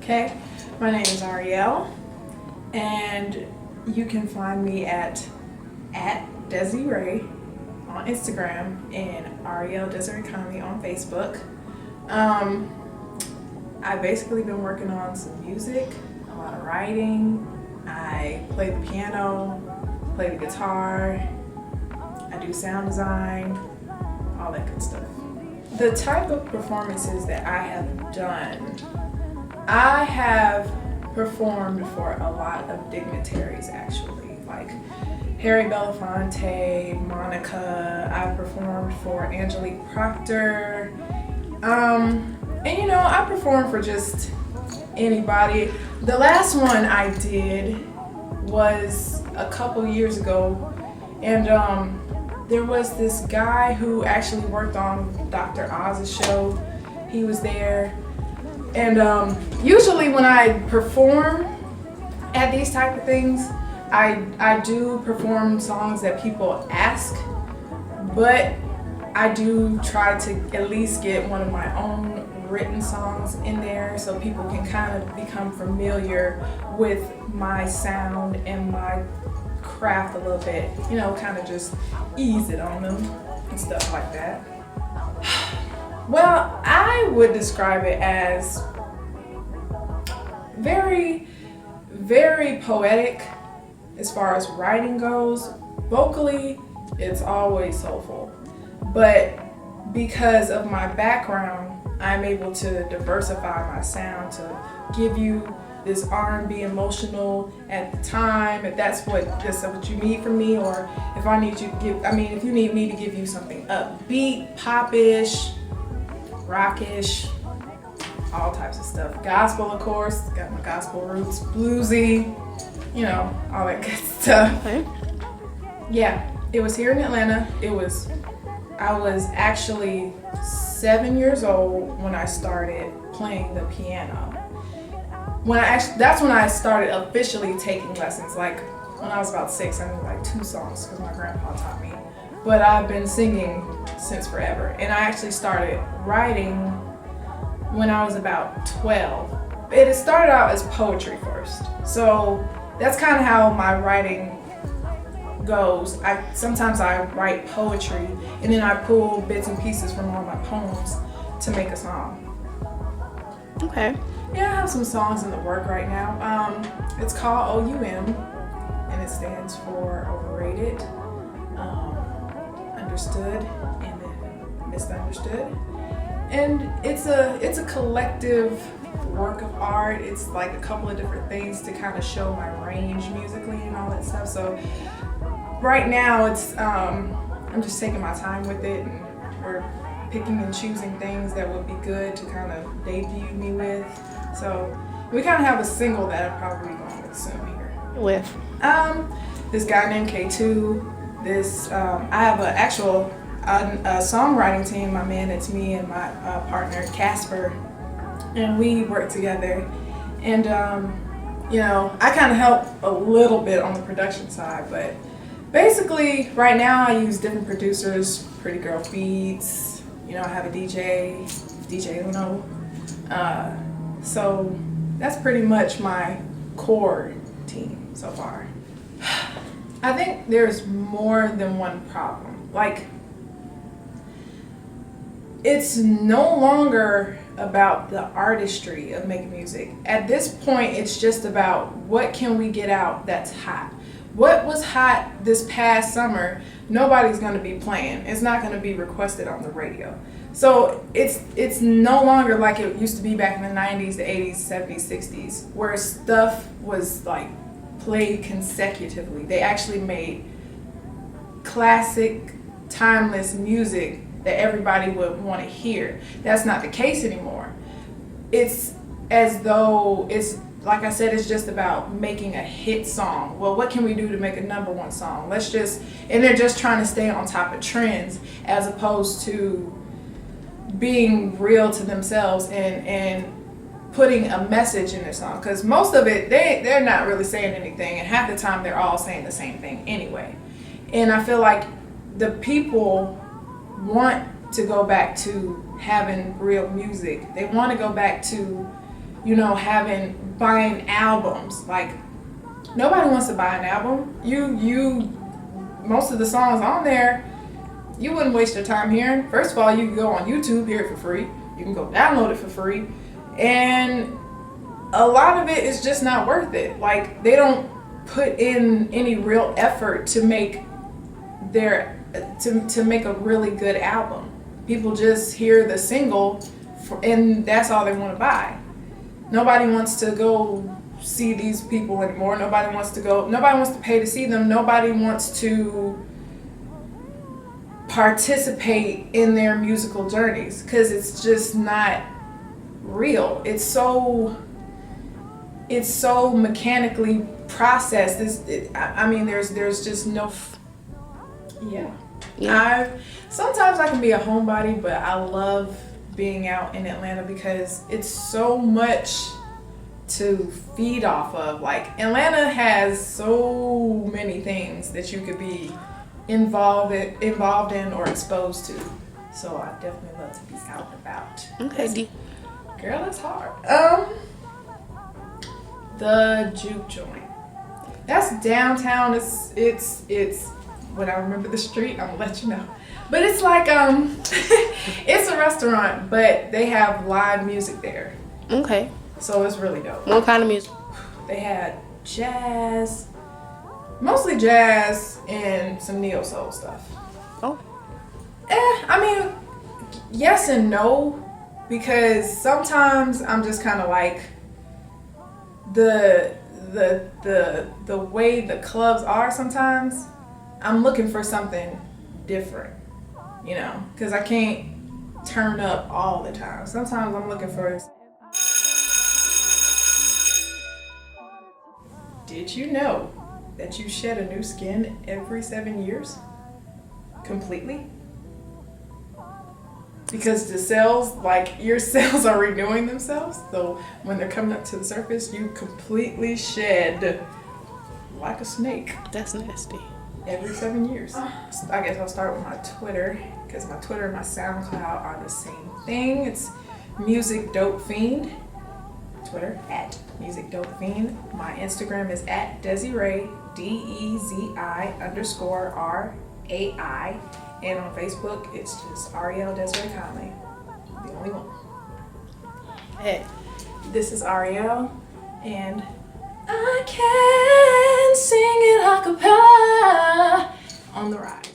Okay, my name is Ariel, and you can find me at Dezi Ray on Instagram and Ariel Desiree Conley on Facebook. I've basically been working on some music, a lot of writing. I play the piano, play the guitar, I do sound design, all that good stuff. The type of performances that I have done, I have performed for a lot of dignitaries actually, like Harry Belafonte, Monica. I've performed for Angelique Proctor, and you know, I performed for just anybody. The last one I did was a couple years ago, and there was this guy who actually worked on Dr. Oz's show. He was there, and usually when I perform at these type of things, I do perform songs that people ask, but I do try to at least get one of my own written songs in there so people can kind of become familiar with my sound and my craft a little bit, you know, kind of just ease it on them and stuff like that. Well, I would describe it as very, very poetic as far as writing goes. Vocally, it's always soulful, but because of my background, I'm able to diversify my sound to give you this R&B emotional at the time, if that's what you need from me, or if I need you to give, if you need me to give you something upbeat, pop-ish, rockish, all types of stuff. Gospel, of course, got my gospel roots, bluesy, you know, all that good stuff. Okay. Yeah, it was here in Atlanta. I was actually 7 years old when I started playing the piano. That's when I started officially taking lessons. Like when I was about 6, I knew like 2 songs because my grandpa taught me. But I've been singing since forever. And I actually started writing when I was about 12. It started out as poetry first. So that's kind of how my writing goes. Sometimes I write poetry and then I pull bits and pieces from all my poems to make a song. Okay. Yeah, I have some songs in the work right now. It's called OUM, and it stands for overrated, understood, and then misunderstood. And it's a collective work of art. It's like a couple of different things to kind of show my range musically and all that stuff. So right now I'm just taking my time with it, and we're picking and choosing things that would be good to kind of debut me with. So we kind of have a single that I'm probably going with soon here. With? This guy named K2. I have an actual songwriting team. My man, it's me and my partner Casper, and we work together. And you know, I kind of help a little bit on the production side, but basically right now I use different producers, Pretty Girl Feeds. You know, I have a DJ Uno. So that's pretty much my core team so far. I think there's more than one problem. Like, it's no longer about the artistry of making music. At this point, it's just about what can we get out that's hot. What was hot this past summer, nobody's gonna be playing. It's not gonna be requested on the radio. So it's no longer like it used to be back in the 90s, the 80s, 70s, 60s, where stuff was like played consecutively. They actually made classic, timeless music that everybody would want to hear. That's not the case anymore. It's as though it's, like I said, it's just about making a hit song. Well, what can we do to make a #1 song? And they're just trying to stay on top of trends as opposed to being real to themselves and putting a message in their song. Because most of it, they're not really saying anything, and half the time they're all saying the same thing anyway. And I feel like the people want to go back to having real music. They want to go back to buying albums. Like, nobody wants to buy an album. Most of the songs on there, you wouldn't waste your time hearing. First of all, you can go on YouTube, hear it for free. You can go download it for free. And a lot of it is just not worth it. Like, they don't put in any real effort to make to make a really good album. People just hear the single and that's all they want to buy. Nobody wants to go see these people anymore. Nobody wants to pay to see them. Nobody wants to participate in their musical journeys because it's just not real. It's so mechanically processed. There's just no. Sometimes I can be a homebody, but I love being out in Atlanta because it's so much to feed off of. Like, Atlanta has so many things that you could be involved in or exposed to. So I definitely love to be out and about. Okay. Girl, that's hard. The juke joint. That's downtown. It's when I remember the street, I'm gonna let you know. But it's like it's a restaurant, but they have live music there. Okay. So it's really dope. What kind of music? They had jazz, mostly jazz and some neo soul stuff. Oh. Yes and no, because sometimes I'm just kind of like the way the clubs are. Sometimes I'm looking for something different, because I can't turn up all the time. Sometimes I'm looking for. Did you know that you shed a new skin every 7 years? Completely? Because the cells, your cells are renewing themselves. So when they're coming up to the surface, you completely shed like a snake. That's nasty. Every 7 years. I guess I'll start with my Twitter, because my Twitter and my SoundCloud are the same thing. It's Music Dope Fiend. Twitter @MusicDopeFiend. My Instagram is @Dezi Ray, DEZI_RAI. And on Facebook, it's just Ariel Desiree Conley. The only one. Hey, this is Ariel, and I can sing it a cappella on the ride.